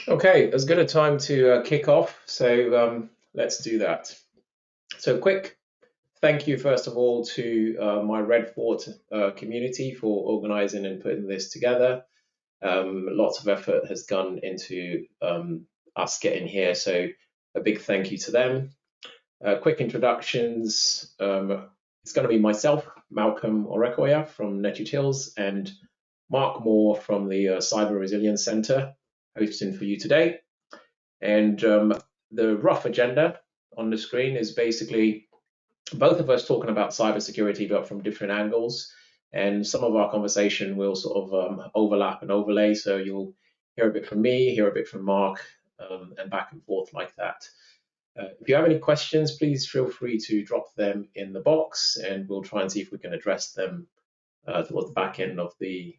Okay, as good a time to kick off, so let's do that. So, quick thank you, first of all, to my Red Fort community for organizing and putting this together. Lots of effort has gone into us getting here, so a big thank you to them. Quick introductions. It's going to be myself, Malcolm Orekoya from NetUtils, and Mark Moore from the Cyber Resilience Center hosting for you today. And the rough agenda on the screen is basically both of us talking about cybersecurity, but from different angles. And some of our conversation will sort of overlap and overlay. So you'll hear a bit from me, hear a bit from Mark, and back and forth like that. If you have any questions, please feel free to drop them in the box, and we'll try and see if we can address them towards the back end of the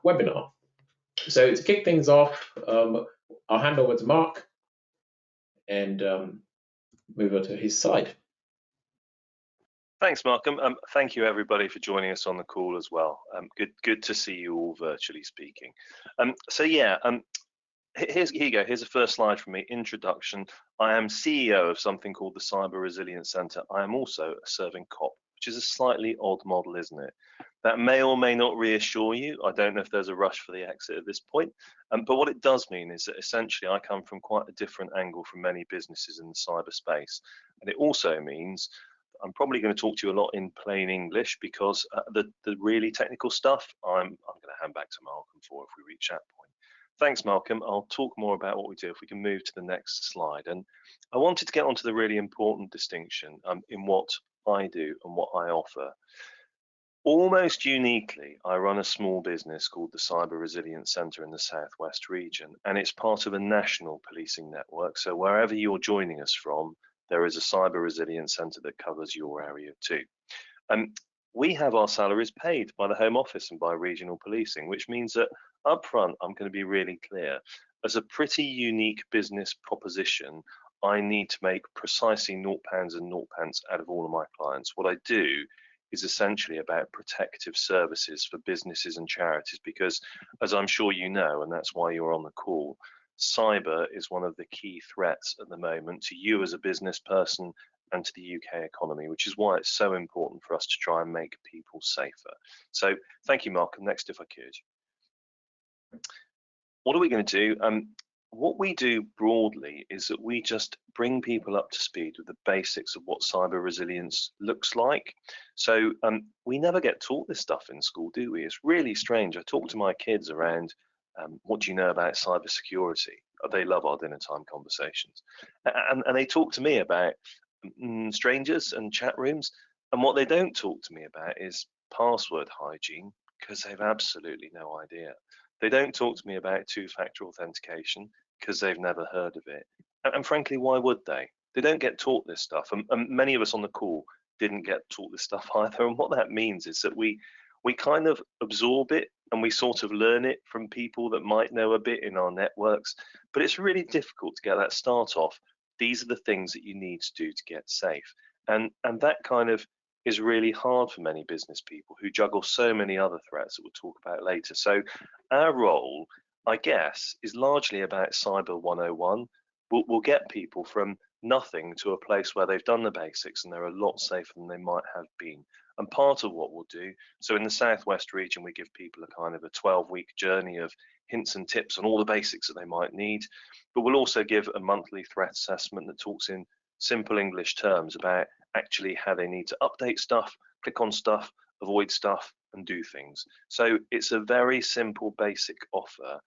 webinar. So to kick things off, I'll hand over to Mark and move over to his side. Thanks, Malcolm. Thank you, everybody, for joining us on the call as well. Good to see you all virtually speaking. Here you go. Here's the first slide from me. Introduction. I am CEO of something called the Cyber Resilience Center. I am also a serving cop, which is a slightly odd model, isn't it? That may or may not reassure you. I don't know if there's a rush for the exit at this point. But what it does mean is that essentially I come from quite a different angle from many businesses in the cyberspace. And it also means I'm probably going to talk to you a lot in plain English because the really technical stuff I'm going to hand back to Malcolm for if we reach that point. Thanks, Malcolm. I'll talk more about what we do if we can move to the next slide. And I wanted to get onto the really important distinction in what I do and what I offer. Almost uniquely, I run a small business called the Cyber Resilience Center in the Southwest region, and it's part of a national policing network. So wherever you're joining us from, there is a Cyber Resilience Center that covers your area too. We have our salaries paid by the Home Office and by regional policing, which means that up front, I'm going to be really clear. As a pretty unique business proposition, I need to make precisely £0 and 0 pence out of all of my clients. What I do is essentially about protective services for businesses and charities, because as I'm sure you know, and that's why you're on the call, cyber is one of the key threats at the moment to you as a business person and to the UK economy, which is why it's so important for us to try and make people safer. So thank you, Malcolm. Next, if I could. What are we going to do? What we do broadly is that we just bring people up to speed with the basics of what cyber resilience looks like. So we never get taught this stuff in school, do we? It's really strange. I talk to my kids around what do you know about cybersecurity? They love our dinner time conversations. And they talk to me about strangers and chat rooms. And what they don't talk to me about is password hygiene, because they've absolutely no idea. They don't talk to me about two-factor authentication because they've never heard of it. And frankly, why would they? They don't get taught this stuff. And many of us on the call didn't get taught this stuff either. And what that means is that we kind of absorb it and we sort of learn it from people that might know a bit in our networks. But it's really difficult to get that start off. These are the things that you need to do to get safe. And that kind of is really hard for many business people who juggle so many other threats that we'll talk about later. So our role, I guess, is largely about Cyber 101. We'll get people from nothing to a place where they've done the basics and they're a lot safer than they might have been. And part of what we'll do, so in the Southwest region, we give people a kind of a 12-week journey of hints and tips on all the basics that they might need. But we'll also give a monthly threat assessment that talks in simple English terms about actually how they need to update stuff, click on stuff, avoid stuff, and do things. So it's a very simple, basic offer,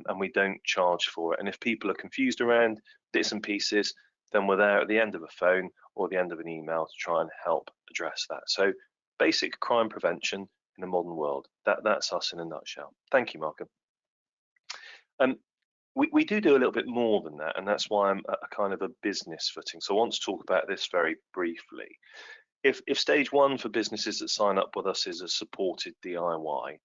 and we don't charge for it. And if people are confused around bits and pieces, then we're there at the end of a phone or the end of an email to try and help address that. So basic crime prevention in a modern world. That's us in a nutshell. Thank you, Malcolm. We do a little bit more than that, and that's why I'm a kind of a business footing. So I want to talk about this very briefly. If stage one for businesses that sign up with us is a supported DIY,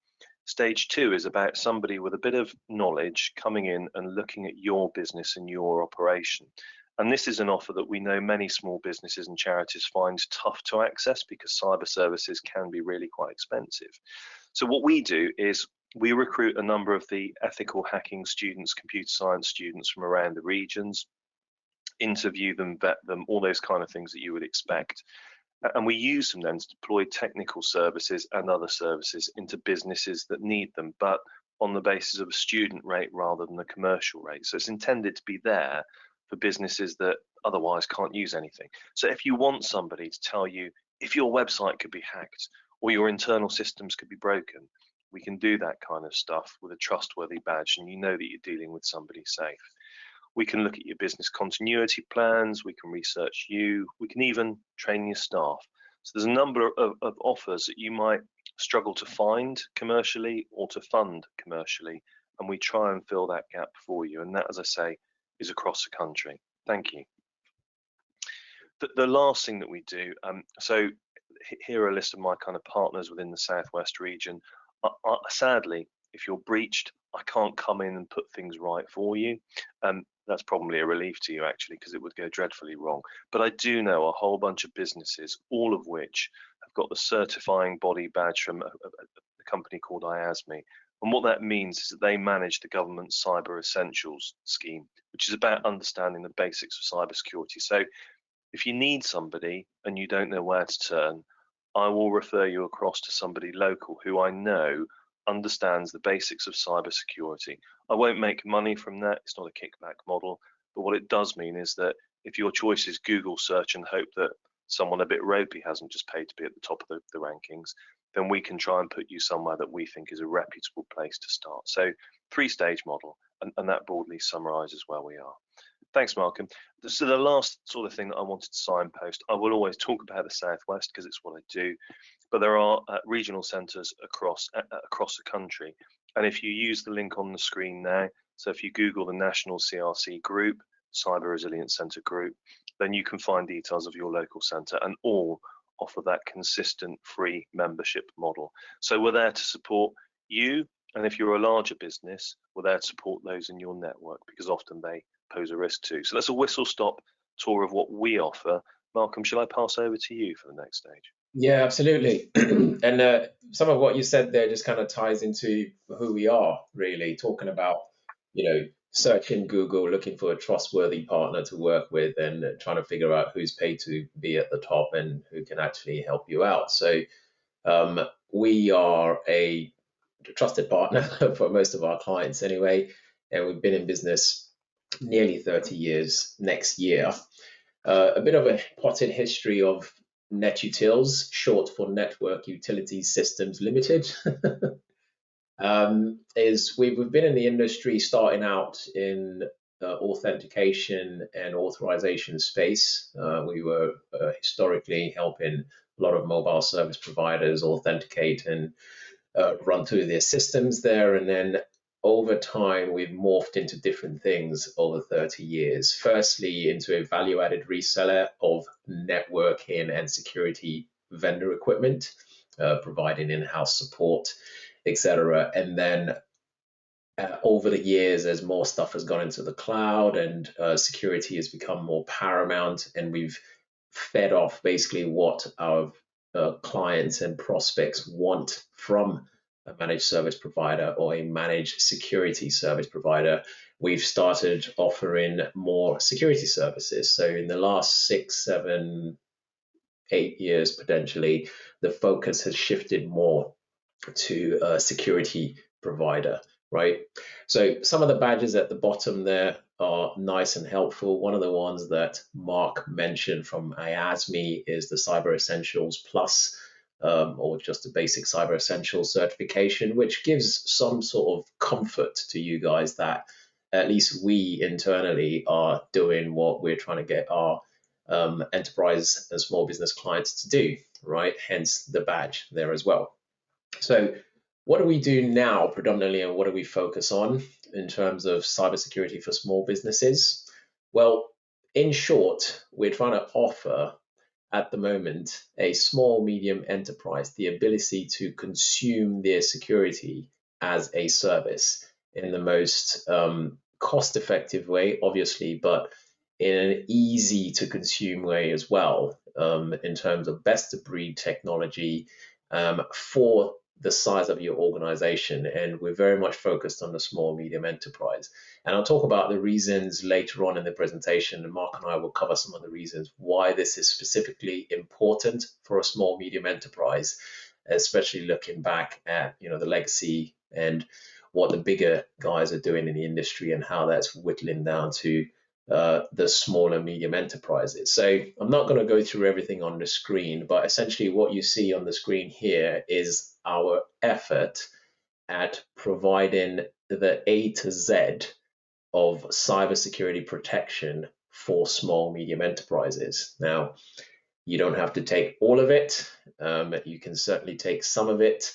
stage two is about somebody with a bit of knowledge coming in and looking at your business and your operation. And this is an offer that we know many small businesses and charities find tough to access because cyber services can be really quite expensive. So what we do is we recruit a number of the ethical hacking students, computer science students from around the regions, interview them, vet them, all those kind of things that you would expect. And we use them then to deploy technical services and other services into businesses that need them, but on the basis of a student rate rather than a commercial rate. So it's intended to be there for businesses that otherwise can't use anything. So if you want somebody to tell you if your website could be hacked or your internal systems could be broken, we can do that kind of stuff with a trustworthy badge, and you know that you're dealing with somebody safe. We can look at your business continuity plans, we can research you, we can even train your staff. So there's a number of offers that you might struggle to find commercially or to fund commercially, and we try and fill that gap for you. And that, as I say, is across the country. Thank you. The last thing that we do, so here are a list of my kind of partners within the Southwest region. Sadly, if you're breached, I can't come in and put things right for you. That's probably a relief to you, actually, because it would go dreadfully wrong. But I do know a whole bunch of businesses, all of which have got the certifying body badge from a company called IASME. And what that means is that they manage the government's Cyber Essentials scheme, which is about understanding the basics of cybersecurity. So if you need somebody and you don't know where to turn, I will refer you across to somebody local who I know understands the basics of cybersecurity. I won't make money from that. It's not a kickback model. But what it does mean is that if your choice is Google search and hope that someone a bit ropey hasn't just paid to be at the top of the rankings, then we can try and put you somewhere that we think is a reputable place to start. So 3-stage model, and that broadly summarizes where we are. Thanks, Malcolm. So the last sort of thing that I wanted to signpost, I will always talk about the Southwest because it's what I do, but there are regional centres across the country. And if you use the link on the screen now, so if you Google the National CRC Group, Cyber Resilience Centre Group, then you can find details of your local centre, and all offer that consistent free membership model. So we're there to support you, and if you're a larger business, we're there to support those in your network because often they pose a risk too. So that's a whistle-stop tour of what we offer. Malcolm, shall I pass over to you for the next stage? Yeah, absolutely. And some of what you said there just kind of ties into who we are, really, talking about, searching Google, looking for a trustworthy partner to work with, and trying to figure out who's paid to be at the top and who can actually help you out. So we are a trusted partner for most of our clients anyway, and we've been in business nearly 30 years next year. A bit of a potted history of NetUtils, short for Network Utilities Systems Limited. Is we've been in the industry starting out in authentication and authorization space. We were historically helping a lot of mobile service providers authenticate and run through their systems there, and then over time, we've morphed into different things over 30 years. Firstly, into a value-added reseller of networking and security vendor equipment, providing in-house support, etc. And then over the years, as more stuff has gone into the cloud and security has become more paramount, and we've fed off basically what our clients and prospects want from a managed service provider or a managed security service provider, we've started offering more security services. So in the last 6, 7, 8 years, potentially, the focus has shifted more to a security provider, right? So some of the badges at the bottom there are nice and helpful. One of the ones that Mark mentioned from IASME is the Cyber Essentials Plus, or just a basic Cyber Essentials certification, which gives some sort of comfort to you guys that at least we internally are doing what we're trying to get our enterprise and small business clients to do, right? Hence the badge there as well. So what do we do now predominantly, and what do we focus on in terms of cybersecurity for small businesses? Well, in short, we're trying to offer at the moment a small, medium enterprise the ability to consume their security as a service in the most cost-effective way, obviously, but in an easy to consume way as well, in terms of best of breed technology for the size of your organization, and we're very much focused on the small medium enterprise. And I'll talk about the reasons later on in the presentation, and Mark and I will cover some of the reasons why this is specifically important for a small medium enterprise, especially looking back at the legacy and what the bigger guys are doing in the industry and how that's whittling down to the small and medium enterprises. So I'm not going to go through everything on the screen, but essentially what you see on the screen here is our effort at providing the A to Z of cybersecurity protection for small, medium enterprises. Now, you don't have to take all of it. You can certainly take some of it,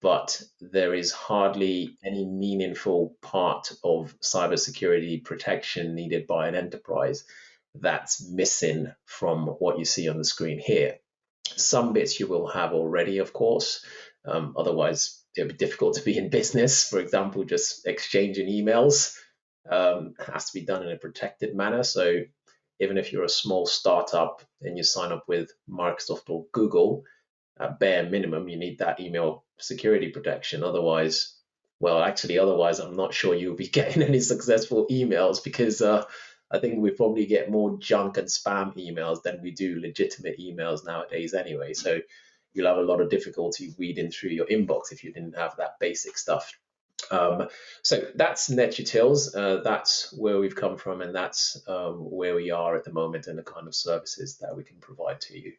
but there is hardly any meaningful part of cybersecurity protection needed by an enterprise that's missing from what you see on the screen here. Some bits you will have already, of course. Otherwise, it'd be difficult to be in business. For example, just exchanging emails has to be done in a protected manner. So even if you're a small startup and you sign up with Microsoft or Google, at bare minimum, you need that email security protection. Otherwise, I'm not sure you'll be getting any successful emails, because I think we probably get more junk and spam emails than we do legitimate emails nowadays anyway. So you'll have a lot of difficulty weeding through your inbox if you didn't have that basic stuff. So that's NetUtils. That's where we've come from, and that's where we are at the moment, and the kind of services that we can provide to you.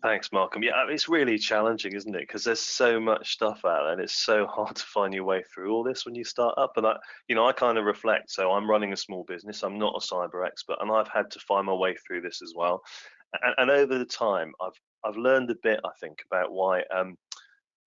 Thanks, Malcolm. Yeah, it's really challenging, isn't it? Because there's so much stuff out there, and it's so hard to find your way through all this when you start up. And I kind of reflect. So I'm running a small business. I'm not a cyber expert, and I've had to find my way through this as well. And over the time, I've learned a bit, I think, about why.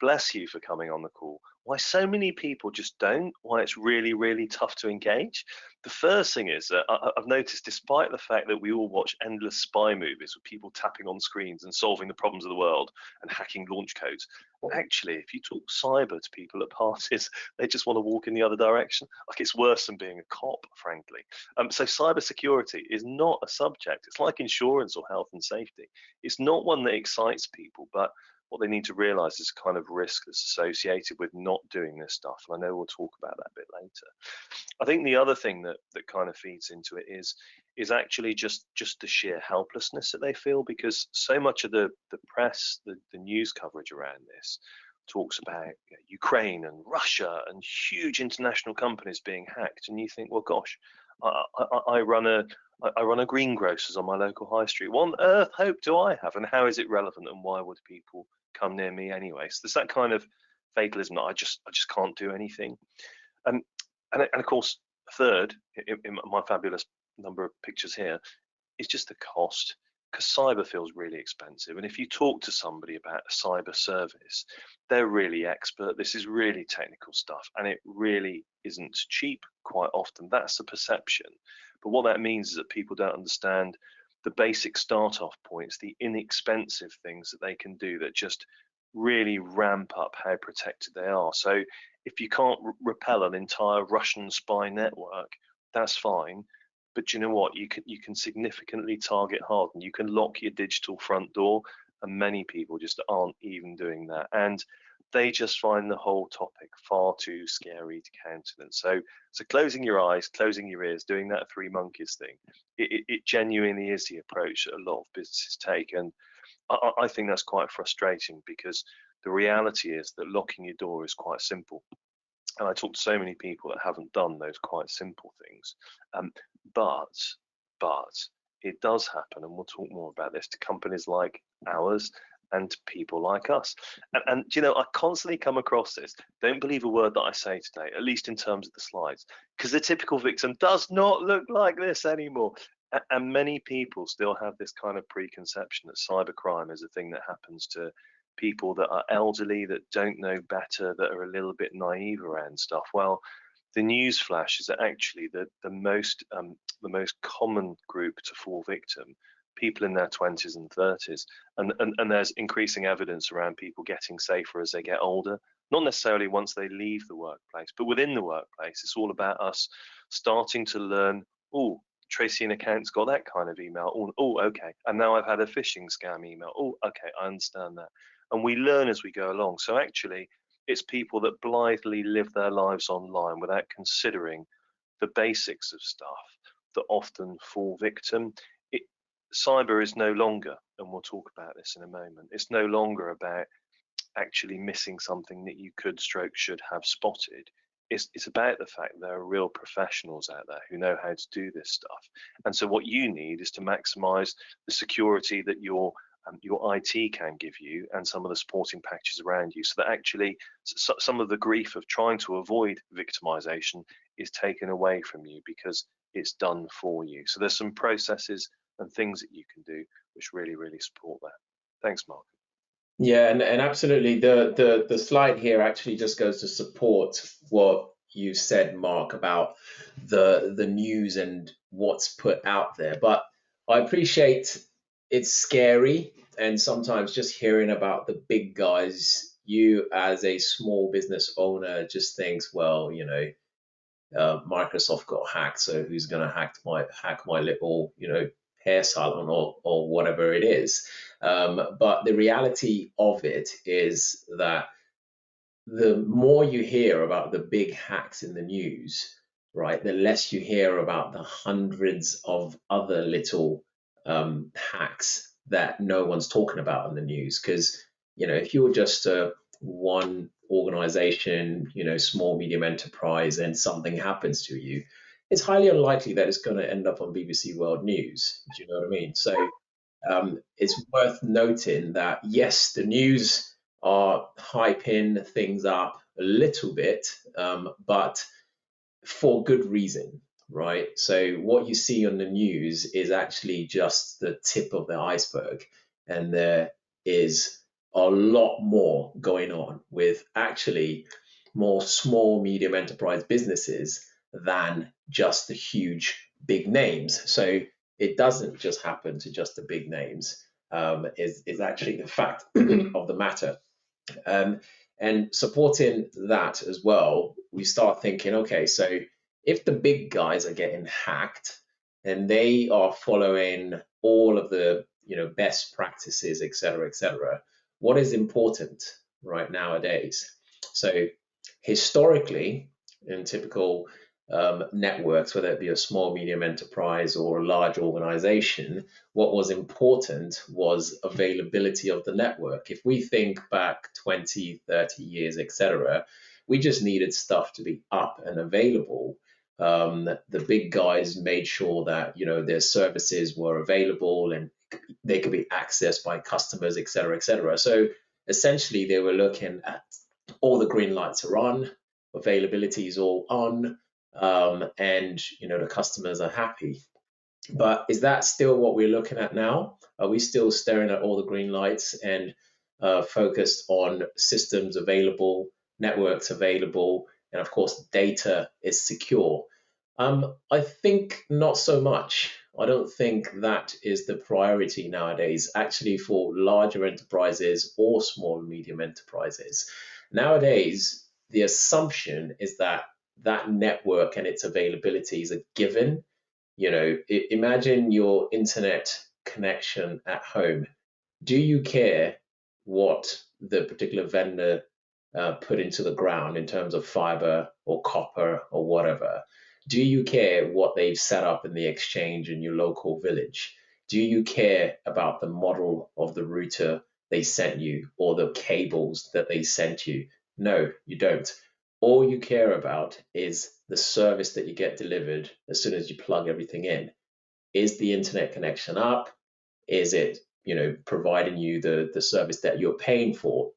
Bless you for coming on the call. Why so many people just don't, why it's really, really tough to engage. The first thing is that I've noticed, despite the fact that we all watch endless spy movies with people tapping on screens and solving the problems of the world and hacking launch codes, actually, if you talk cyber to people at parties, they just want to walk in the other direction. Like, it's worse than being a cop, frankly. So cybersecurity is not a subject. It's like insurance or health and safety. It's not one that excites people, but what they need to realize is the kind of risk that's associated with not doing this stuff. And I know we'll talk about that a bit later. I think the other thing that kind of feeds into it is actually just the sheer helplessness that they feel, because so much of the press, the news coverage around this talks about Ukraine and Russia and huge international companies being hacked. And you think, well, gosh, I run a greengrocers on my local high street. What on earth hope do I have, and how is it relevant, and why would people come near me anyway? So there's that kind of fatalism that I just can't do anything. And of course, third, in my fabulous number of pictures here, is just the cost, because cyber feels really expensive. And if you talk to somebody about a cyber service, they're really expert. This is really technical stuff, and it really isn't cheap quite often. That's the perception. But what that means is that people don't understand the basic start-off points, the inexpensive things that they can do that just really ramp up how protected they are. So if you can't repel an entire Russian spy network, that's fine. But you know what? You can significantly target harden. You can lock your digital front door, and many people just aren't even doing that. And they just find the whole topic far too scary to countenance. So closing your eyes, closing your ears, doing that three monkeys thing, it genuinely is the approach that a lot of businesses take. And I think that's quite frustrating, because the reality is that locking your door is quite simple. And I talk to so many people that haven't done those quite simple things. But it does happen, and we'll talk more about this, to companies like ours and to people like us. And I constantly come across this. Don't believe a word that I say today, at least in terms of the slides, because the typical victim does not look like this anymore. And many people still have this kind of preconception that cybercrime is a thing that happens to people that are elderly, that don't know better, that are a little bit naive around stuff. Well, the news flash is that actually the most common group to fall victim, people in their 20s and 30s, and there's increasing evidence around people getting safer as they get older. Not necessarily once they leave the workplace, but within the workplace. It's all about us starting to learn, Tracy, account's got that kind of email. Oh, okay. And now I've had a phishing scam email. Oh, okay, I understand that. And we learn as we go along. So actually, it's people that blithely live their lives online without considering the basics of stuff that often fall victim. Cyber is no longer, and we'll talk about this in a moment, it's no longer about actually missing something that you could stroke should have spotted. It's about the fact there are real professionals out there who know how to do this stuff. And so what you need is to maximize the security that your IT can give you and some of the supporting packages around you, so that actually some of the grief of trying to avoid victimization is taken away from you because it's done for you. So there's some processes and things that you can do which really, really support that. Thanks, Mark. Yeah, and absolutely. The slide here actually just goes to support what you said, Mark, about the news and what's put out there. But I appreciate it's scary, and sometimes just hearing about the big guys, you as a small business owner just thinks, well, Microsoft got hacked, so who's going to hack my little, hair salon or whatever it is. But the reality of it is that the more you hear about the big hacks in the news, right, the less you hear about the hundreds of other little hacks that no one's talking about in the news. Because, if you're just one organization, small, medium enterprise, and something happens to you, it's highly unlikely that it's going to end up on BBC World News. Do you know what I mean? So it's worth noting that, yes, the news are hyping things up a little bit, but for good reason, right? So what you see on the news is actually just the tip of the iceberg, and there is a lot more going on with actually more small, medium enterprise businesses than just the huge big names. So it doesn't just happen to just the big names, is actually the fact of the matter. And supporting that as well, we start thinking, okay, so if the big guys are getting hacked and they are following all of the best practices, et cetera, what is important right nowadays? So historically, in typical networks, whether it be a small, medium enterprise or a large organization, what was important was availability of the network. If we think back 20, 30 years, etc., we just needed stuff to be up and available. The big guys made sure that their services were available and they could be accessed by customers, etc., etc. So essentially, they were looking at all the green lights are on, availability is all on, and the customers are happy. But is that still what we're looking at now? Are we still staring at all the green lights and focused on systems available, networks available, and of course data is secure? I think not so much. I don't think that is the priority nowadays, actually, for larger enterprises or small and medium enterprises. Nowadays, the assumption is that that network and its availability is a given. Imagine your internet connection at home. Do you care what the particular vendor put into the ground in terms of fiber or copper or whatever? Do you care what they've set up in the exchange in your local village? Do you care about the model of the router they sent you or the cables that they sent you? No, you don't. All you care about is the service that you get delivered as soon as you plug everything in. Is the internet connection up? Is it, providing you the service that you're paying for?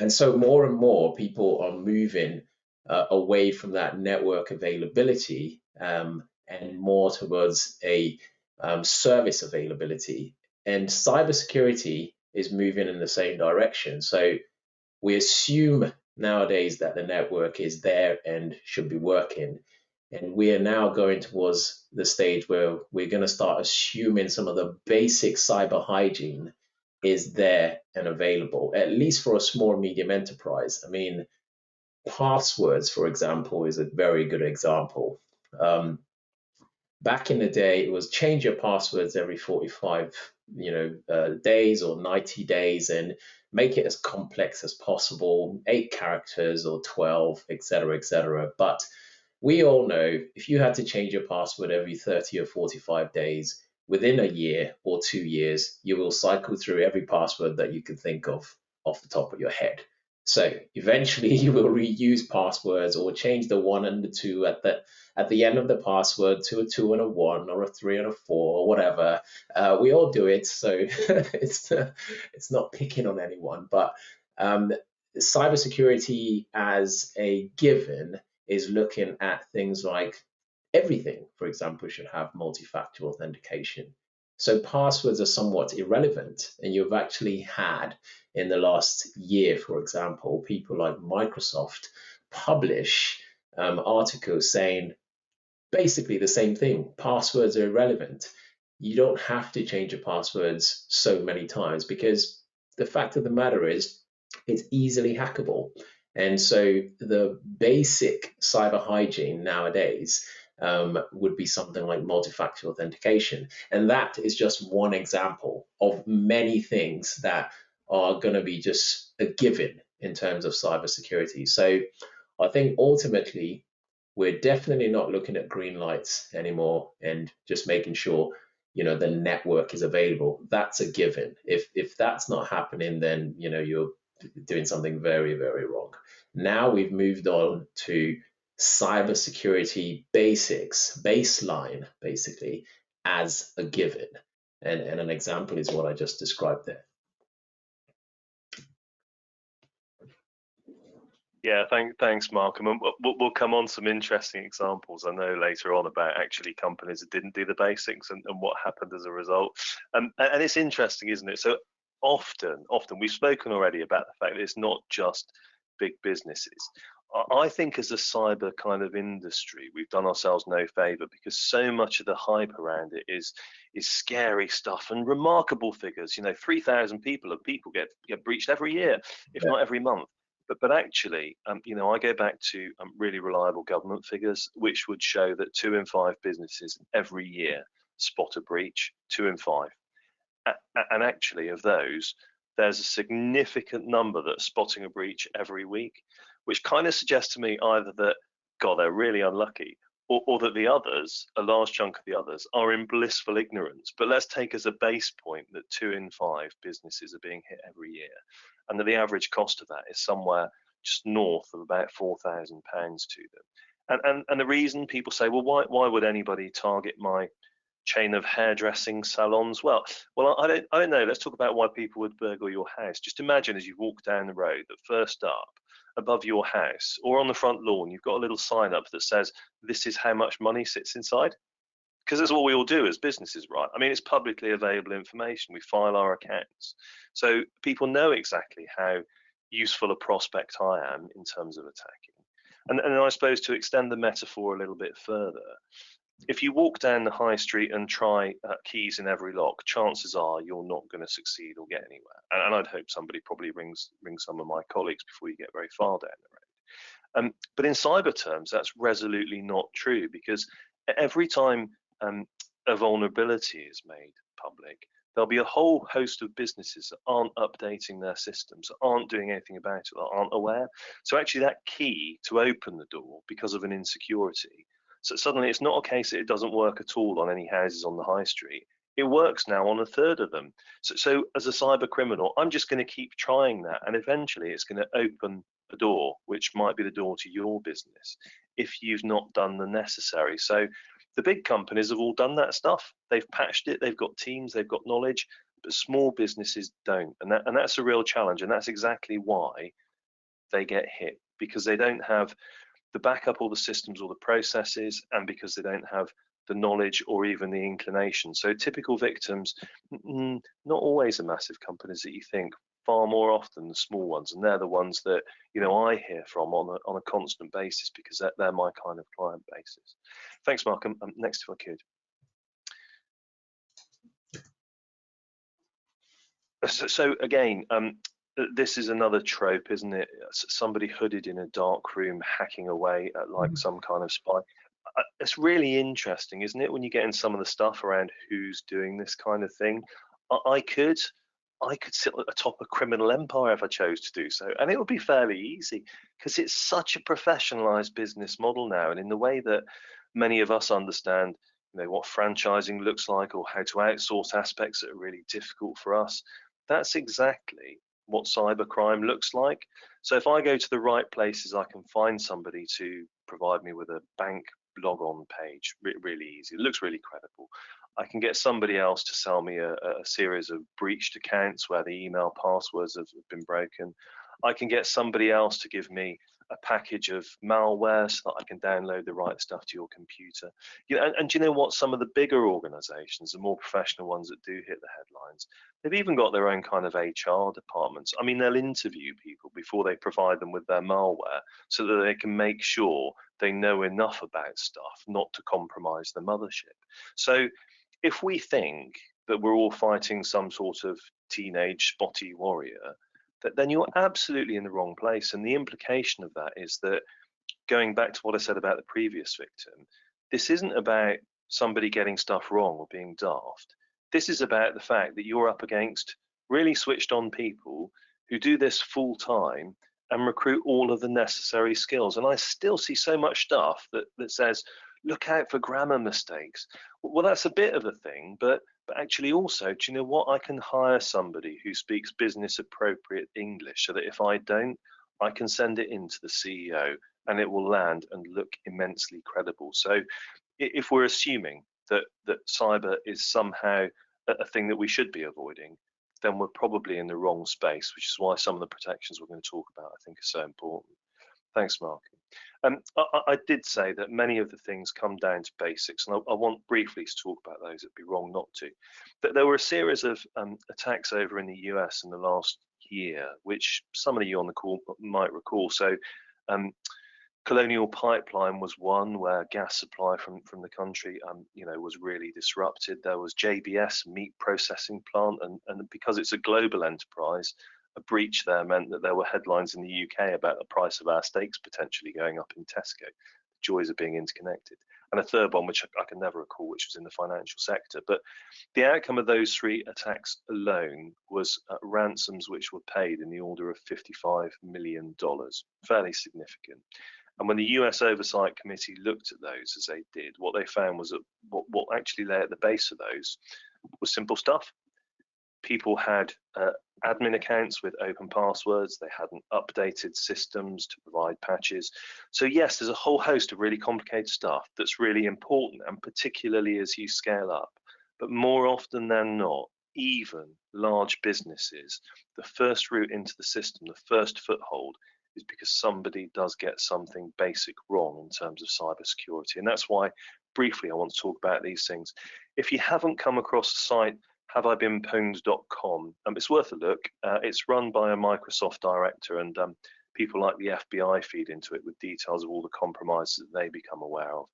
And so more and more people are moving away from that network availability, and more towards a service availability. And cybersecurity is moving in the same direction. So we assume nowadays that the network is there and should be working. And we are now going towards the stage where we're going to start assuming some of the basic cyber hygiene is there and available, at least for a small medium enterprise. I mean, passwords, for example, is a very good example. Back in the day, it was change your passwords every 45, days or 90 days, and make it as complex as possible, 8 characters or 12, etc., etc. But we all know if you had to change your password every 30 or 45 days, within a year or 2 years, you will cycle through every password that you can think of off the top of your head. So eventually you will reuse passwords or change the 1 and the 2 at the end of the password to a 2 and a 1 or a 3 and a 4 or whatever. We all do it, so it's not picking on anyone. But cybersecurity as a given is looking at things like everything, for example, should have multi-factor authentication. So passwords are somewhat irrelevant, and you've actually had in the last year, for example, people like Microsoft publish articles saying basically the same thing. Passwords are irrelevant. You don't have to change your passwords so many times because the fact of the matter is it's easily hackable. And so the basic cyber hygiene nowadays would be something like multi-factor authentication. And that is just one example of many things that are going to be just a given in terms of cybersecurity. So I think ultimately, we're definitely not looking at green lights anymore and just making sure the network is available. That's a given. If that's not happening, then you're doing something very, very wrong. Now we've moved on to cybersecurity basics, baseline, basically, as a given. And an example is what I just described there. Yeah, thanks, Mark. And we'll come on some interesting examples, I know, later on about actually companies that didn't do the basics and what happened as a result. And it's interesting, isn't it? So often we've spoken already about the fact that it's not just big businesses. I think as a cyber kind of industry, we've done ourselves no favor because so much of the hype around it is scary stuff and remarkable figures. 3,000 people get breached every year, if not every month. But actually, I go back to really reliable government figures, which would show that 2 in 5 businesses every year spot a breach, 2 in 5. And actually, of those, there's a significant number that are spotting a breach every week, which kind of suggests to me either that, God, they're really unlucky, or that the others, a large chunk of the others, are in blissful ignorance. But let's take as a base point that 2 in 5 businesses are being hit every year, and that the average cost of that is somewhere just north of about £4,000 to them. And the reason people say, well, why would anybody target my chain of hairdressing salons? Well, I don't know. Let's talk about why people would burgle your house. Just imagine as you walk down the road that first up, above your house or on the front lawn, you've got a little sign up that says, this is how much money sits inside. Because that's what we all do as businesses, right? I mean, it's publicly available information. We file our accounts. So people know exactly how useful a prospect I am in terms of attacking. And I suppose to extend the metaphor a little bit further, if you walk down the high street and try keys in every lock, chances are you're not going to succeed or get anywhere. And I'd hope somebody probably rings some of my colleagues before you get very far down the road. But in cyber terms, that's resolutely not true, because every time a vulnerability is made public, there'll be a whole host of businesses that aren't updating their systems, that aren't doing anything about it, that aren't aware. So actually that key to open the door because of an insecurity, so suddenly it's not a case that it doesn't work at all on any houses on the high street. It works now on a third of them. So as a cyber criminal, I'm just going to keep trying that, and eventually it's going to open a door, which might be the door to your business, if you've not done the necessary. So the big companies have all done that stuff. They've patched it, they've got teams, they've got knowledge, but small businesses don't. And that's a real challenge. And that's exactly why they get hit, because they don't have the backup or the systems or the processes, and because they don't have the knowledge or even the inclination. So typical victims, not always the massive companies that you think, far more often the small ones, and they're the ones that I hear from on a constant basis, because they're my kind of client basis. Thanks, Mark. Next, if I could. So again, this is another trope, isn't it? Somebody hooded in a dark room hacking away at like some kind of spy. It's really interesting, isn't it, when you get in some of the stuff around who's doing this kind of thing. I could sit at the top of a criminal empire if I chose to do so, and it would be fairly easy because it's such a professionalized business model now, and in the way that many of us understand, what franchising looks like or how to outsource aspects that are really difficult for us. That's exactly what cybercrime looks like. So if I go to the right places, I can find somebody to provide me with a bank log on page really easy. It looks really credible. I can get somebody else to sell me a series of breached accounts where the email passwords have been broken. I can get somebody else to give me a package of malware so that I can download the right stuff to your computer. And do you know what? Some of the bigger organizations, the more professional ones that do hit the headlines, they've even got their own kind of HR departments. I mean, they'll interview people before they provide them with their malware so that they can make sure they know enough about stuff not to compromise the mothership. So if we think that we're all fighting some sort of teenage spotty warrior, then you're absolutely in the wrong place. And the implication of that is that, going back to what I said about the previous victim, this isn't about somebody getting stuff wrong or being daft. This is about the fact that you're up against really switched on people who do this full time and recruit all of the necessary skills. And I still see so much stuff that says, look out for grammar mistakes. Well, that's a bit of a thing, but actually also, do you know what? I can hire somebody who speaks business appropriate English so that if I don't, I can send it in to the CEO and it will land and look immensely credible. So if we're assuming that cyber is somehow a thing that we should be avoiding, then we're probably in the wrong space, which is why some of the protections we're going to talk about, I think, are so important. Thanks, Mark. I did say that many of the things come down to basics, and I want briefly to talk about those. It'd be wrong not to. But there were a series of attacks over in the US in the last year, which some of you on the call might recall. So Colonial Pipeline was one where gas supply from the country was really disrupted. There was JBS, meat processing plant, and because it's a global enterprise, a breach there meant that there were headlines in the UK about the price of our steaks potentially going up in Tesco. The joys of being interconnected. And a third one, which I can never recall, which was in the financial sector. But the outcome of those three attacks alone was ransoms which were paid in the order of $55 million, fairly significant. And when the US Oversight Committee looked at those, as they did, what they found was that what actually lay at the base of those was simple stuff. People had admin accounts with open passwords. They hadn't updated systems to provide patches. So yes, there's a whole host of really complicated stuff that's really important, and particularly as you scale up. But more often than not, even large businesses, the first route into the system, the first foothold, is because somebody does get something basic wrong in terms of cybersecurity. And that's why, briefly, I want to talk about these things. If you haven't come across the site, haveibeenpwned.com, it's worth a look. It's run by a Microsoft director, and people like the FBI feed into it with details of all the compromises that they become aware of.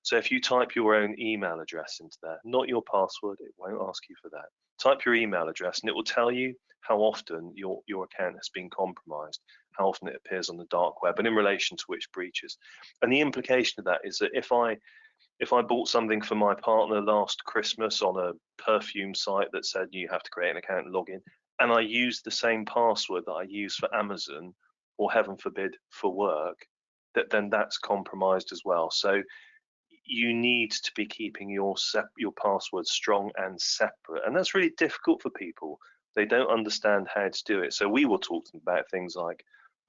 So if you type your own email address into there, not your password, it won't ask you for that. Type your email address and it will tell you how often your account has been compromised, how often it appears on the dark web, and in relation to which breaches. And the implication of that is that if I bought something for my partner last Christmas on a perfume site that said you have to create an account and log in, and I used the same password that I use for Amazon, or heaven forbid for work, then that's compromised as well. So you need to be keeping your password strong and separate, and that's really difficult for people. They don't understand how to do it. So we will talk to them about things like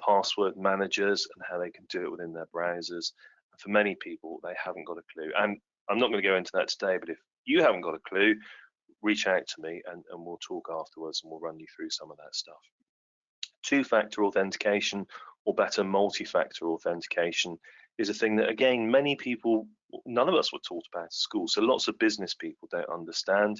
password managers and how they can do it within their browsers. For many people, they haven't got a clue. And I'm not going to go into that today, but if you haven't got a clue, reach out to me and we'll talk afterwards and we'll run you through some of that stuff. Two-factor authentication, or better, multi-factor authentication, is a thing that, again, many people, none of us were taught about at school. So lots of business people don't understand.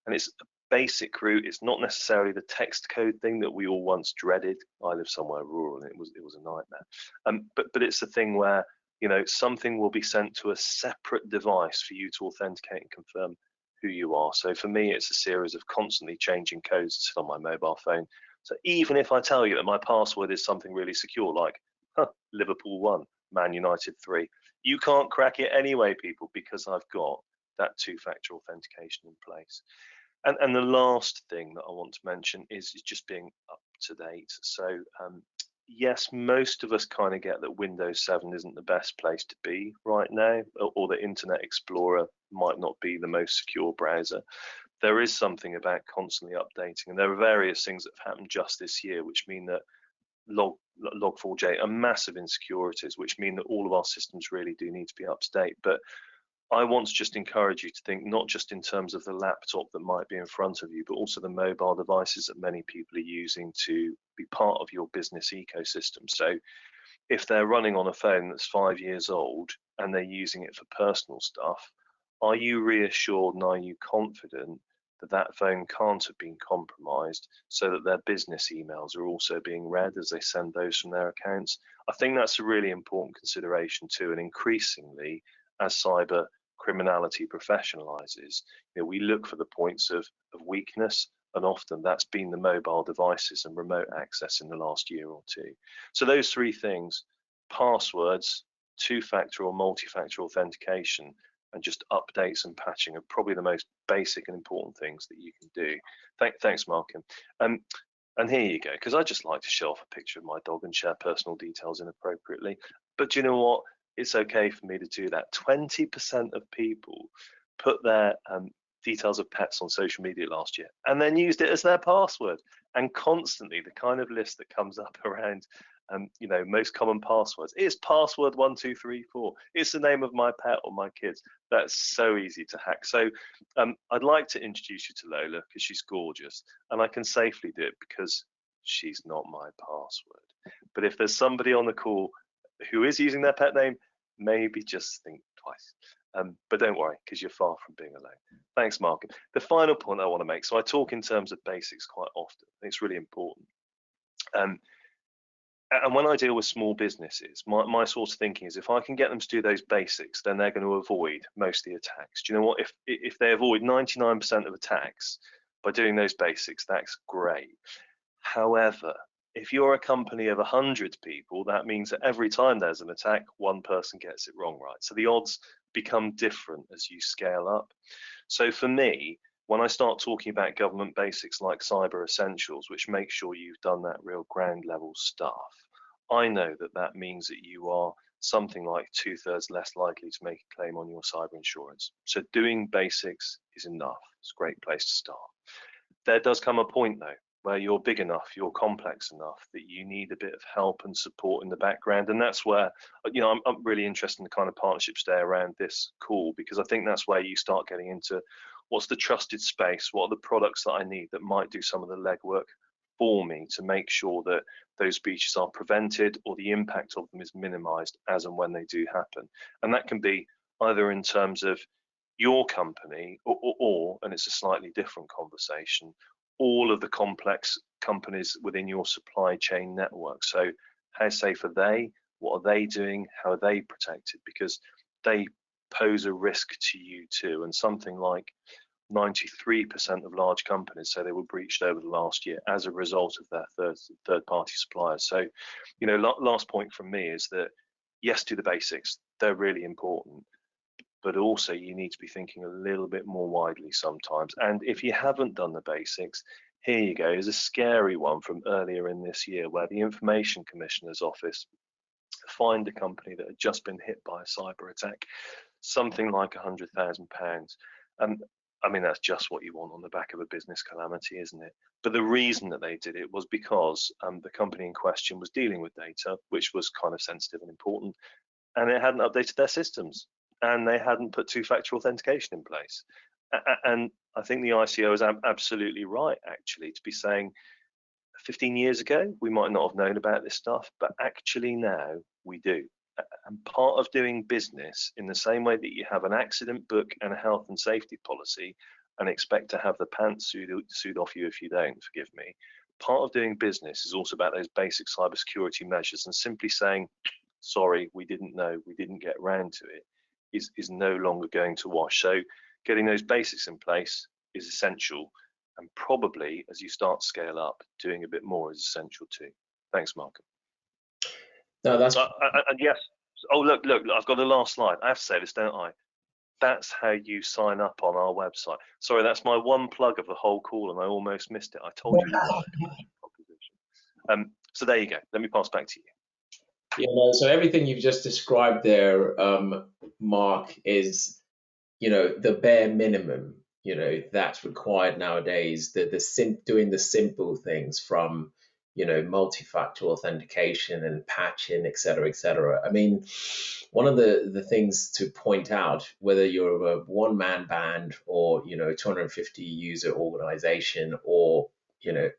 And it's a basic route. It's not necessarily the text code thing that we all once dreaded. I live somewhere rural and it was a nightmare. But it's the thing where, something will be sent to a separate device for you to authenticate and confirm who you are. So for me, it's a series of constantly changing codes that sit on my mobile phone. So even if I tell you that my password is something really secure, like Liverpool 1, Man United 3. You can't crack it anyway, people, because I've got that two-factor authentication in place. And the last thing that I want to mention is just being up to date. So yes, most of us kind of get that Windows 7 isn't the best place to be right now, or that Internet Explorer might not be the most secure browser. There is something about constantly updating, and there are various things that have happened just this year which mean that Log4j are massive insecurities, which mean that all of our systems really do need to be up to date. But I want to just encourage you to think not just in terms of the laptop that might be in front of you, but also the mobile devices that many people are using to be part of your business ecosystem. So if they're running on a phone that's 5 years old and they're using it for personal stuff, are you reassured and are you confident that that phone can't have been compromised so that their business emails are also being read as they send those from their accounts? I think that's a really important consideration too, and increasingly as cyber criminality professionalizes, we look for the points of weakness, and often that's been the mobile devices and remote access in the last year or two. So those three things: passwords, two-factor or multi-factor authentication, and just updates and patching are probably the most basic and important things that you can do. Thanks, Martin. And here you go, because I just like to show off a picture of my dog and share personal details inappropriately. But do you know what? It's okay for me to do that. 20% of people put their details of pets on social media last year and then used it as their password. And constantly the kind of list that comes up around most common passwords is password 1234. It's the name of my pet or my kids. That's so easy to hack. So I'd like to introduce you to Lola because she's gorgeous, and I can safely do it because she's not my password. But if there's somebody on the call who is using their pet name, maybe just think twice. But don't worry, because you're far from being alone. Thanks, Mark. The final point I want to make, so I talk in terms of basics quite often. I think it's really important. And when I deal with small businesses, my sort of thinking is if I can get them to do those basics, then they're going to avoid most of the attacks. Do you know what? If they avoid 99% of attacks by doing those basics, that's great. However, if you're a company of 100 people, that means that every time there's an attack, one person gets it wrong, right? So the odds become different as you scale up. So for me, when I start talking about government basics like cyber essentials, which make sure you've done that real ground level stuff, I know that that means that you are something like 2/3 less likely to make a claim on your cyber insurance. So doing basics is enough. It's a great place to start. There does come a point though, where you're big enough, you're complex enough that you need a bit of help and support in the background. And that's where, I'm really interested in the kind of partnerships there around this call, because I think that's where you start getting into what's the trusted space, what are the products that I need that might do some of the legwork for me to make sure that those breaches are prevented or the impact of them is minimized as and when they do happen. And that can be either in terms of your company or, and it's a slightly different conversation, all of the complex companies within your supply chain network. So how safe are they? What are they doing? How are they protected? Because they pose a risk to you too. And something like 93% of large companies say they were breached over the last year as a result of their third-party suppliers. So, last point from me is that yes, do the basics. They're really important. But also you need to be thinking a little bit more widely sometimes. And if you haven't done the basics, here you go. Here's a scary one from earlier in this year where the Information Commissioner's Office fined a company that had just been hit by a cyber attack, something like £100,000. I mean, that's just what you want on the back of a business calamity, isn't it? But the reason that they did it was because the company in question was dealing with data, which was kind of sensitive and important, and it hadn't updated their systems. And they hadn't put two-factor authentication in place. And I think the ICO is absolutely right, actually, to be saying 15 years ago, we might not have known about this stuff, but actually now we do. And part of doing business in the same way that you have an accident book and a health and safety policy and expect to have the pants sued off you if you don't, forgive me, part of doing business is also about those basic cybersecurity measures, and simply saying, sorry, we didn't know, we didn't get around to it, is no longer going to wash. So getting those basics in place is essential, and probably as you start to scale up, doing a bit more is essential too. Thanks, Mark. No, that's and yes, Oh, look, I've got the last slide. I have to say this, don't I? That's how you sign up on our website. Sorry, that's my one plug of the whole call, and I almost missed it. I told you. So there you go. Let me pass back to you. Yeah, no, so everything you've just described there, Mark, is, the bare minimum, that's required nowadays. Doing the simple things from, multi-factor authentication and patching, et cetera, et cetera. I mean, one of the things to point out, whether you're a one-man band or, 250 user organization or,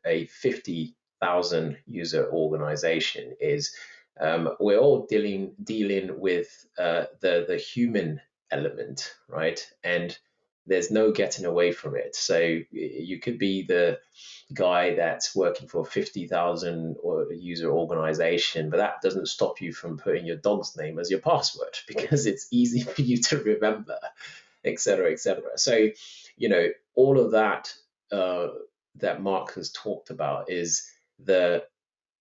a 50,000 user organization, is we're all dealing with the human element, right? And there's no getting away from it. So you could be the guy that's working for a 50,000 user organization, but that doesn't stop you from putting your dog's name as your password because it's easy for you to remember, et cetera, et cetera. So, all of that that Mark has talked about is the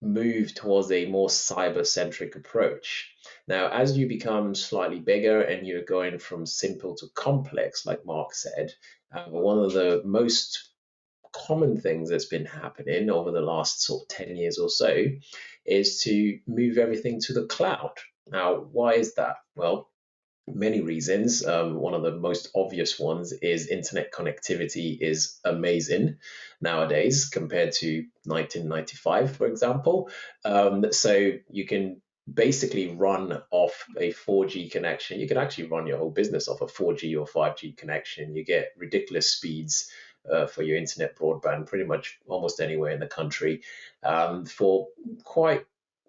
move towards a more cyber-centric approach. Now, as you become slightly bigger and you're going from simple to complex, like Mark said, one of the most common things that's been happening over the last sort of 10 years or so is to move everything to the cloud. Now, why is that? Well, many reasons. One of the most obvious ones is internet connectivity is amazing nowadays compared to 1995, for example. So you can basically run off a 4G connection. You can actually run your whole business off a 4G or 5G connection. You get ridiculous speeds for your internet broadband pretty much almost anywhere in the country for quite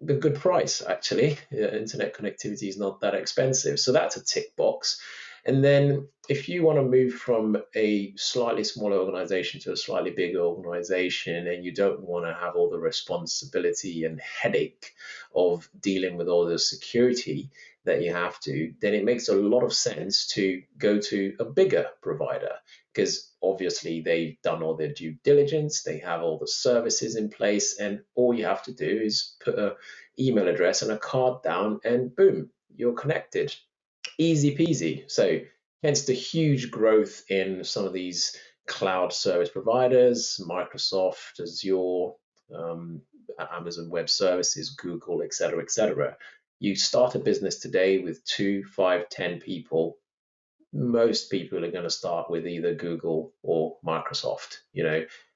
a good price, actually. Internet connectivity is not that expensive, so that's a tick box. And then if you want to move from a slightly smaller organization to a slightly bigger organization, and you don't want to have all the responsibility and headache of dealing with all the security that you have to, then it makes a lot of sense to go to a bigger provider, because obviously they've done all their due diligence, they have all the services in place, and all you have to do is put an email address and a card down, and boom, you're connected. Easy peasy. So hence the huge growth in some of these cloud service providers, Microsoft, Azure, Amazon Web Services, Google, et cetera, et cetera. You start a business today with 2, 5, 10 people. Most people are going to start with either Google or Microsoft,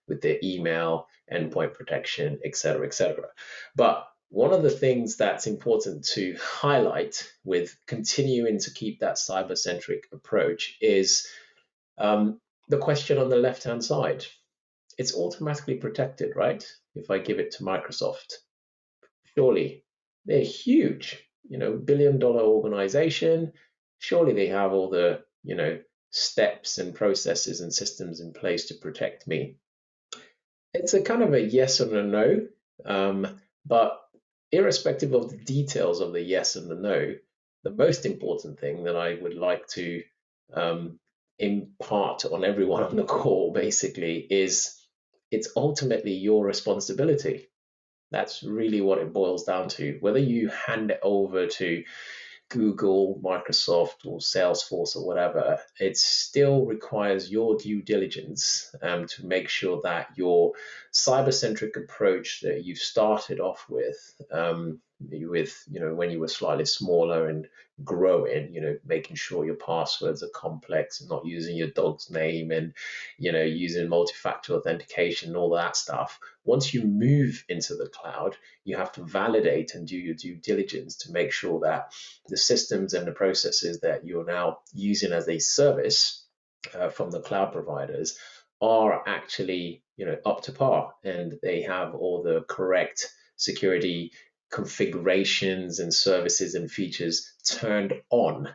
with their email, endpoint protection, et cetera, et cetera. But one of the things that's important to highlight with continuing to keep that cyber-centric approach is the question on the left-hand side. It's automatically protected, right? If I give it to Microsoft, surely they're huge, billion-dollar organization. Surely they have all the, steps and processes and systems in place to protect me. It's a kind of a yes and a no, but irrespective of the details of the yes and the no, the most important thing that I would like to impart on everyone on the call basically is it's ultimately your responsibility. That's really what it boils down to. Whether you hand it over to Google, Microsoft, or Salesforce, or whatever, it still requires your due diligence to make sure that your cyber-centric approach that you started off with, when you were slightly smaller and growing, making sure your passwords are complex and not using your dog's name and, using multi-factor authentication and all that stuff. Once you move into the cloud, you have to validate and do your due diligence to make sure that the systems and the processes that you're now using as a service from the cloud providers are actually, up to par, and they have all the correct security configurations and services and features turned on.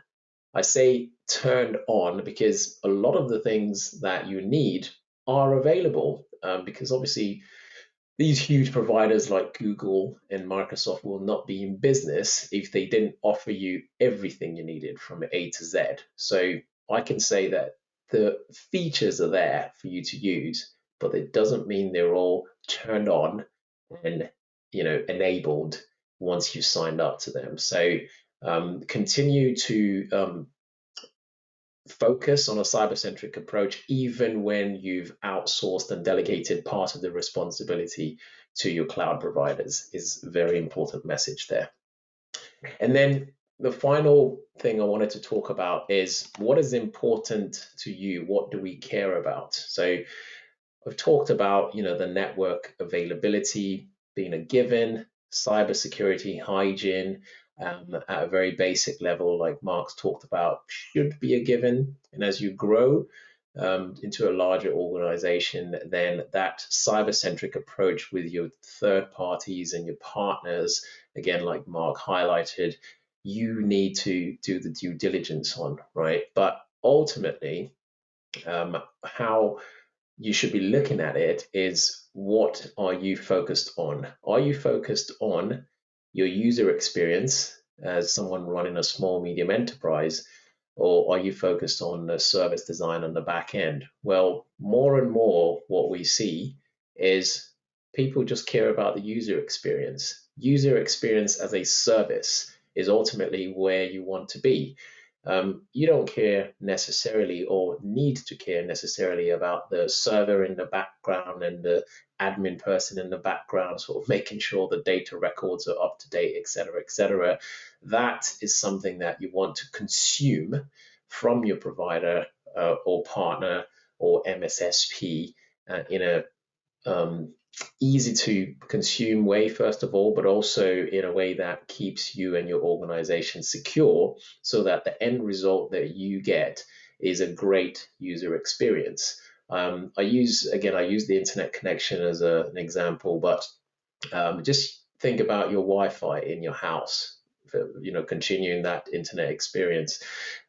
I say turned on because a lot of the things that you need are available, because obviously these huge providers like Google and Microsoft will not be in business if they didn't offer you everything you needed from A to Z. So I can say that the features are there for you to use, but it doesn't mean they're all turned on and enabled once you signed up to them. So Continue to focus on a cyber-centric approach, even when you've outsourced and delegated part of the responsibility to your cloud providers, is a very important message there. And then the final thing I wanted to talk about is what is important to you? What do we care about? So I've talked about, the network availability being a given, cybersecurity hygiene at a very basic level, like Mark's talked about, should be a given. And as you grow into a larger organization, then that cyber-centric approach with your third parties and your partners, again, like Mark highlighted, you need to do the due diligence on, right? But ultimately, how you should be looking at it is, what are you focused on? Are you focused on your user experience as someone running a small medium enterprise, or are you focused on the service design on the back end? Well, more and more what we see is people just care about the user experience. User experience as a service is ultimately where you want to be. You don't care necessarily, or need to care necessarily, about the server in the background and the admin person in the background, sort of making sure the data records are up to date, et cetera, et cetera. That is something that you want to consume from your provider or partner or MSSP in a easy to consume way, first of all, but also in a way that keeps you and your organization secure, so that the end result that you get is a great user experience. I use the internet connection as an example, but just think about your Wi-Fi in your house, continuing that internet experience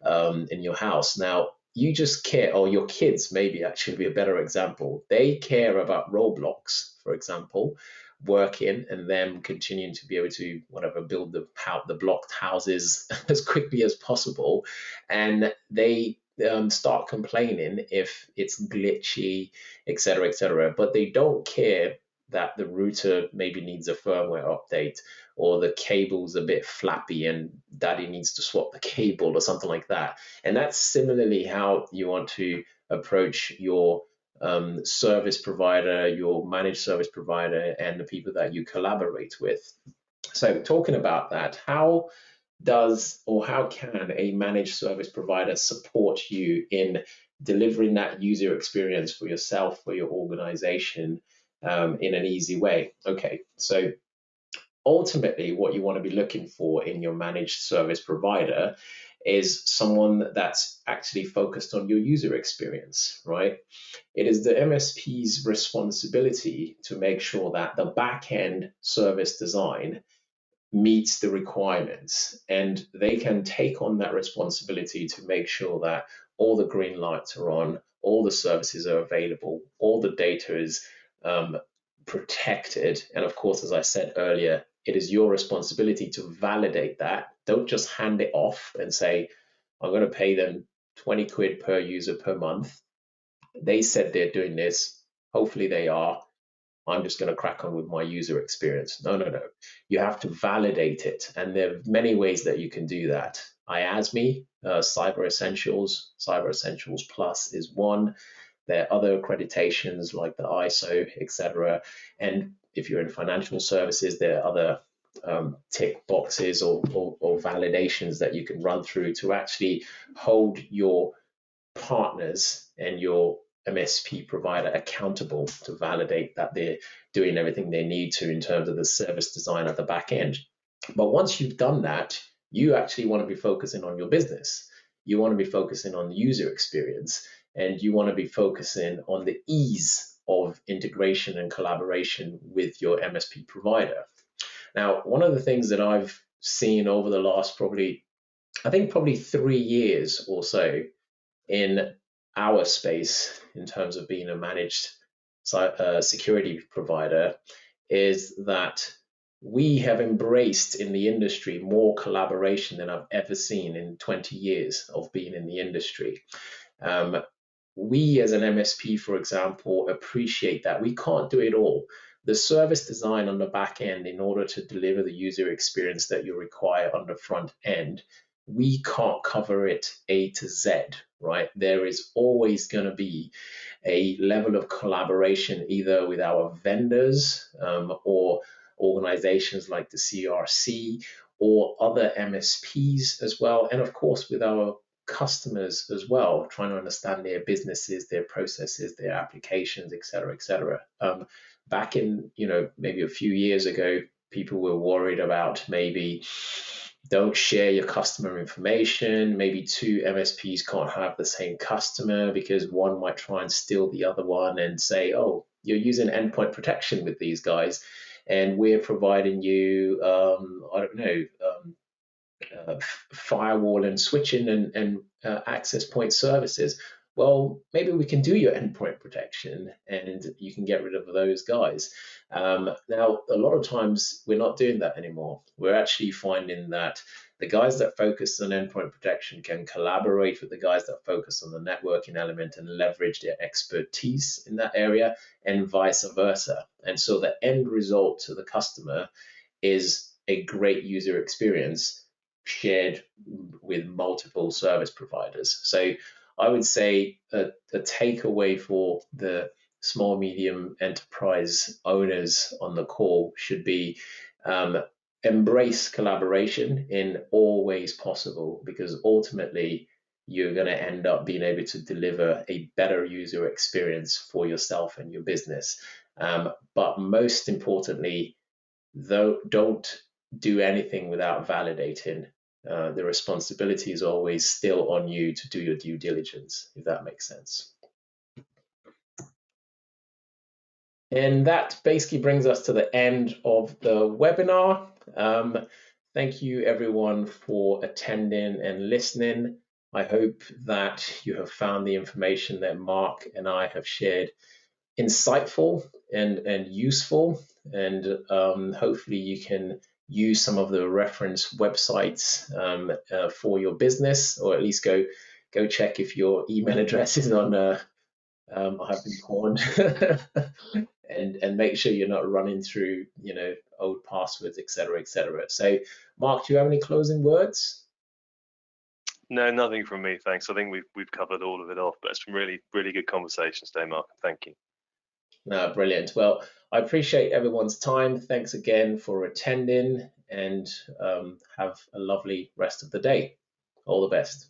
in your house. Now, you just care, or your kids maybe actually be a better example. They care about Roblox, for example, working and them continuing to be able to build the blocked houses as quickly as possible, and they start complaining if it's glitchy, etc., but they don't care that the router maybe needs a firmware update, or the cable's a bit flappy and daddy needs to swap the cable or something like that. And that's similarly how you want to approach your service provider, your managed service provider, and the people that you collaborate with. So talking about that, how can a managed service provider support you in delivering that user experience for yourself, for your organization, in an easy way? Okay, so ultimately what you want to be looking for in your managed service provider is someone that's actually focused on your user experience, right? It is the MSP's responsibility to make sure that the back-end service design meets the requirements, and they can take on that responsibility to make sure that all the green lights are on, all the services are available, all the data is protected. And of course, as I said earlier, it is your responsibility to validate that. Don't just hand it off and say, I'm going to pay them 20 quid per user per month. They said they're doing this. Hopefully they are. I'm just going to crack on with my user experience. No. You have to validate it. And there are many ways that you can do that. IASME, Cyber Essentials Plus is one. There are other accreditations like the ISO, etc. And if you're in financial services, there are other tick boxes or validations that you can run through to actually hold your partners and your MSP provider accountable to validate that they're doing everything they need to in terms of the service design at the back end. But once you've done that, you actually want to be focusing on your business. You want to be focusing on the user experience, and you want to be focusing on the ease of integration and collaboration with your MSP provider. Now, one of the things that I've seen over the last probably 3 years or so in our space in terms of being a managed security provider is that we have embraced in the industry more collaboration than I've ever seen in 20 years of being in the industry. We as an MSP, for example, appreciate that we can't do it all. the service design on the back end in order to deliver the user experience that you require on the front end, we can't cover it A to Z, right? There is always going to be a level of collaboration either with our vendors or organizations like the CRC or other MSPs as well, and of course with our customers as well, trying to understand their businesses, their processes, their applications, et cetera, et cetera. Back in, maybe a few years ago, people were worried about maybe don't share your customer information. Maybe two MSPs can't have the same customer because one might try and steal the other one and say, oh, you're using endpoint protection with these guys, and we're providing you, I don't know, firewall and switching and access point services. Well, maybe we can do your endpoint protection and you can get rid of those guys. Now, a lot of times we're not doing that anymore. We're actually finding that the guys that focus on endpoint protection can collaborate with the guys that focus on the networking element and leverage their expertise in that area, and vice versa. And so the end result to the customer is a great user experience shared with multiple service providers. So I would say a takeaway for the small, medium enterprise owners on the call should be embrace collaboration in all ways possible, because ultimately you're going to end up being able to deliver a better user experience for yourself and your business. But most importantly, though, don't do anything without validating. The responsibility is always still on you to do your due diligence, if that makes sense. And that basically brings us to the end of the webinar. Thank you everyone for attending and listening. I hope that you have found the information that Mark and I have shared insightful and useful, and hopefully you can use some of the reference websites for your business, or at least go check if your email address is on have been pawned and make sure you're not running through old passwords, etc., etc. So Mark, do you have any closing words? No, nothing from me, thanks. I think we've covered all of it off, but it's been really good conversations today, Mark. Thank you. No, brilliant. Well, I appreciate everyone's time. Thanks again for attending, and have a lovely rest of the day. All the best.